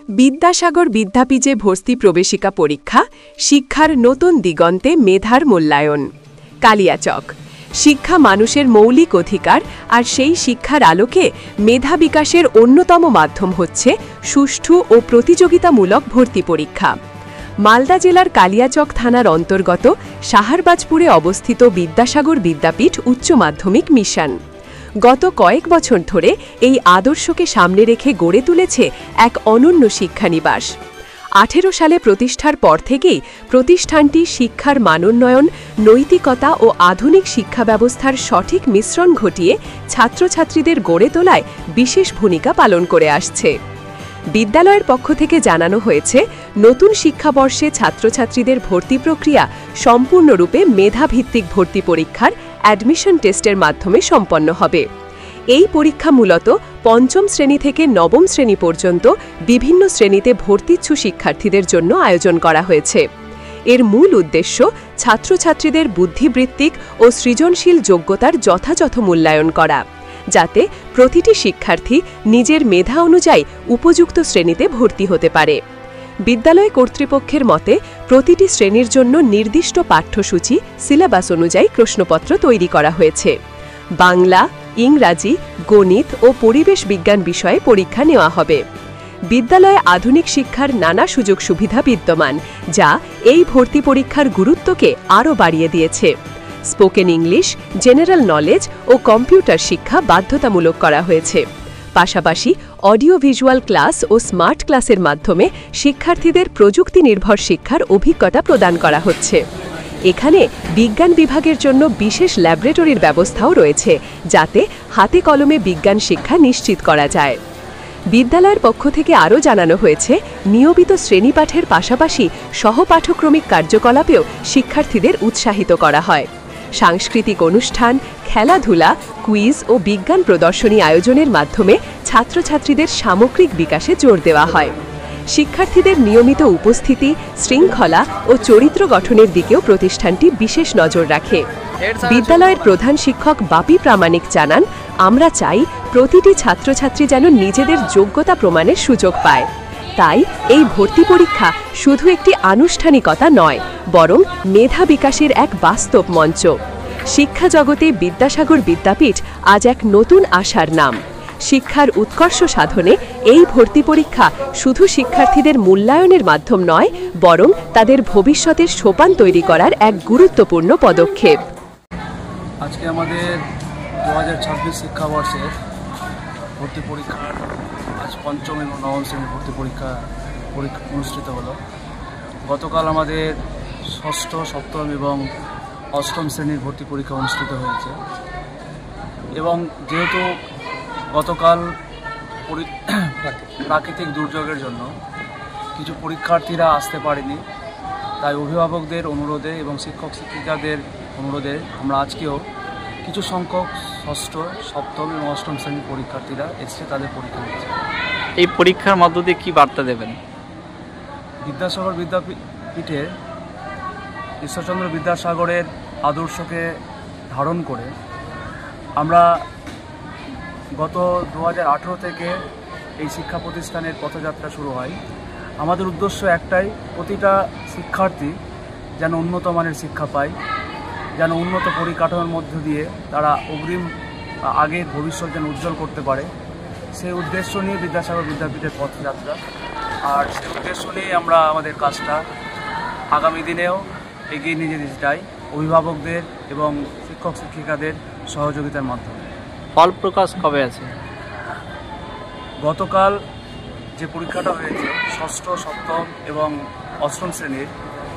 বিদ্যাসাগর বিদ্যাপীঠে ভর্তি প্রবেশিকা পরীক্ষা, শিক্ষার নতুন দিগন্তে মেধার মূল্যায়ন। কালিয়াচক। শিক্ষা মানুষের মৌলিক অধিকার, আর সেই শিক্ষার আলোকে মেধা বিকাশের অন্যতম মাধ্যম হচ্ছে সুষ্ঠু ও প্রতিযোগিতামূলক ভর্তি পরীক্ষা। মালদা জেলার কালিয়াচক থানার অন্তর্গত সাহারবাজপুরে অবস্থিত বিদ্যাসাগর বিদ্যাপীঠ উচ্চ মাধ্যমিক মিশন গত কয়েক বছর ধরে এই আদর্শকে সামনে রেখে গড়ে তুলেছে এক অনন্য শিক্ষানিবাস। 18 সালে প্রতিষ্ঠার পর থেকেই প্রতিষ্ঠানটি শিক্ষার মানোন্নয়ন, নৈতিকতা ও আধুনিক শিক্ষা ব্যবস্থার সঠিক মিশ্রণ ঘটিয়ে ছাত্রছাত্রীদের গড়ে তোলায় বিশেষ ভূমিকা পালন করে আসছে। বিদ্যালয়ের পক্ষ থেকে জানানো হয়েছে, নতুন শিক্ষাবর্ষে ছাত্রছাত্রীদের ভর্তি প্রক্রিয়া সম্পূর্ণরূপে মেধাভিত্তিক ভর্তি পরীক্ষার অ্যাডমিশন টেস্টের মাধ্যমে সম্পন্ন হবে। এই পরীক্ষা মূলত পঞ্চম শ্রেণী থেকে নবম শ্রেণী পর্যন্ত বিভিন্ন শ্রেণীতে ভর্তিচ্ছু শিক্ষার্থীদের জন্য আয়োজন করা হয়েছে। এর মূল উদ্দেশ্য ছাত্রছাত্রীদের বুদ্ধিবৃত্তিক ও সৃজনশীল যোগ্যতার যথাযথ মূল্যায়ন করা, যাতে প্রতিটি শিক্ষার্থী নিজের মেধা অনুযায়ী উপযুক্ত শ্রেণীতে ভর্তি হতে পারে। বিদ্যালয় কর্তৃপক্ষের মতে, প্রতিটি শ্রেণীর জন্য নির্দিষ্ট পাঠ্যসূচি, সিলেবাস অনুযায়ী প্রশ্নপত্র তৈরি করা হয়েছে। বাংলা, ইংরাজি, গণিত ও পরিবেশ বিজ্ঞান বিষয়ে পরীক্ষা নেওয়া হবে। বিদ্যালয়ে আধুনিক শিক্ষার নানা সুযোগ সুবিধা বিদ্যমান, যা এই ভর্তি পরীক্ষার গুরুত্বকে আরও বাড়িয়ে দিয়েছে। স্পোকেন ইংলিশ, জেনারেল নলেজ ও কম্পিউটার শিক্ষা বাধ্যতামূলক করা হয়েছে। পাশাপাশি অডিও ভিজুয়াল ক্লাস ও স্মার্ট ক্লাসের মাধ্যমে শিক্ষার্থীদের প্রযুক্তি নির্ভর শিক্ষার অভিজ্ঞতা প্রদান করা হচ্ছে। এখানে বিজ্ঞান বিভাগের জন্য বিশেষ ল্যাবরেটরির ব্যবস্থাও রয়েছে, যাতে হাতে কলমে বিজ্ঞান শিক্ষা নিশ্চিত করা যায়। বিদ্যালয়ের পক্ষ থেকে আরও জানানো হয়েছে, নিয়মিত শ্রেণীপাঠের পাশাপাশি সহপাঠক্রমিক কার্যকলাপেও শিক্ষার্থীদের উৎসাহিত করা হয়। সাংস্কৃতিক অনুষ্ঠান, খেলাধুলা, কুইজ ও বিজ্ঞান প্রদর্শনী আয়োজনের মাধ্যমে ছাত্রছাত্রীদের সামগ্রিক বিকাশে জোর দেওয়া হয়। শিক্ষার্থীদের নিয়মিত উপস্থিতি, শৃঙ্খলা ও চরিত্র গঠনের দিকেও প্রতিষ্ঠানটি বিশেষ নজর রাখে। বিদ্যালয়ের প্রধান শিক্ষক বাপি প্রামাণিক জানান, আমরা চাই প্রতিটি ছাত্রছাত্রী যেন নিজেদের যোগ্যতা প্রমাণের সুযোগ পায়। তাই এই ভর্তি পরীক্ষা শুধু একটি আনুষ্ঠানিকতা নয়, বরং মেধা বিকাশের এক বাস্তব মঞ্চ। শিক্ষা জগতে বিদ্যাসাগর বিদ্যাপীঠ আজ এক নতুন আশার নাম। শিক্ষার উৎকর্ষ সাধনে এই ভর্তি পরীক্ষা শুধু শিক্ষার্থীদের মূল্যায়নের মাধ্যম নয়, বরং তাদের ভবিষ্যতের সোপান তৈরি করার এক গুরুত্বপূর্ণ পদক্ষেপ। আজকে আমাদের 2026 শিক্ষাবর্ষের ভর্তি পরীক্ষা, আজ পঞ্চম এবং নবম শ্রেণীর ভর্তি পরীক্ষা অনুষ্ঠিত হলো। গতকাল আমাদের ষষ্ঠ, সপ্তম এবং অষ্টম শ্রেণীর ভর্তি পরীক্ষা অনুষ্ঠিত হয়েছে। এবং যেহেতু গতকাল প্রাকৃতিক দুর্যোগের জন্য কিছু পরীক্ষার্থীরা আসতে পারেনি, তাই অভিভাবকদের অনুরোধে এবং শিক্ষক শিক্ষিকাদের অনুরোধে আমরা আজকেও কিছু সংখ্যক ষষ্ঠ, সপ্তম এবং অষ্টম শ্রেণীর পরীক্ষার্থীরা এসে তাদের পরীক্ষা দিচ্ছে। এই পরীক্ষার মধ্য দিয়ে কী বার্তা দেবেন? বিদ্যাসাগর বিদ্যাপীঠে ঈশ্বরচন্দ্র বিদ্যাসাগরের আদর্শকে ধারণ করে আমরা গত 2018 থেকে এই শিক্ষা প্রতিষ্ঠানের পথযাত্রা শুরু হয়। আমাদের উদ্দেশ্য একটাই, প্রতিটা শিক্ষার্থী যেন উন্নত মানের শিক্ষা পায়, যেন উন্নত পরিকাঠামোর মধ্য দিয়ে তারা অগ্রিম আগের ভবিষ্যৎ যেন উজ্জ্বল করতে পারে, সেই উদ্দেশ্য নিয়ে বিদ্যাসাগর বিদ্যাপীঠের পথযাত্রা। আর সেই উদ্দেশ্য নিয়ে আমরা আমাদের কাজটা আগামী দিনেও এগিয়ে নিয়ে যেতে চাই, অভিভাবকদের এবং শিক্ষক শিক্ষিকাদের সহযোগিতার মাধ্যমে। ফল প্রকাশ কবে আছে? গতকাল যে পরীক্ষাটা হয়েছে ষষ্ঠ, সপ্তম এবং অষ্টম শ্রেণীর,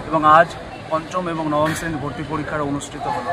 এবং আজ পঞ্চম এবং নবম শ্রেণীর ভর্তি পরীক্ষাটা অনুষ্ঠিত হলো।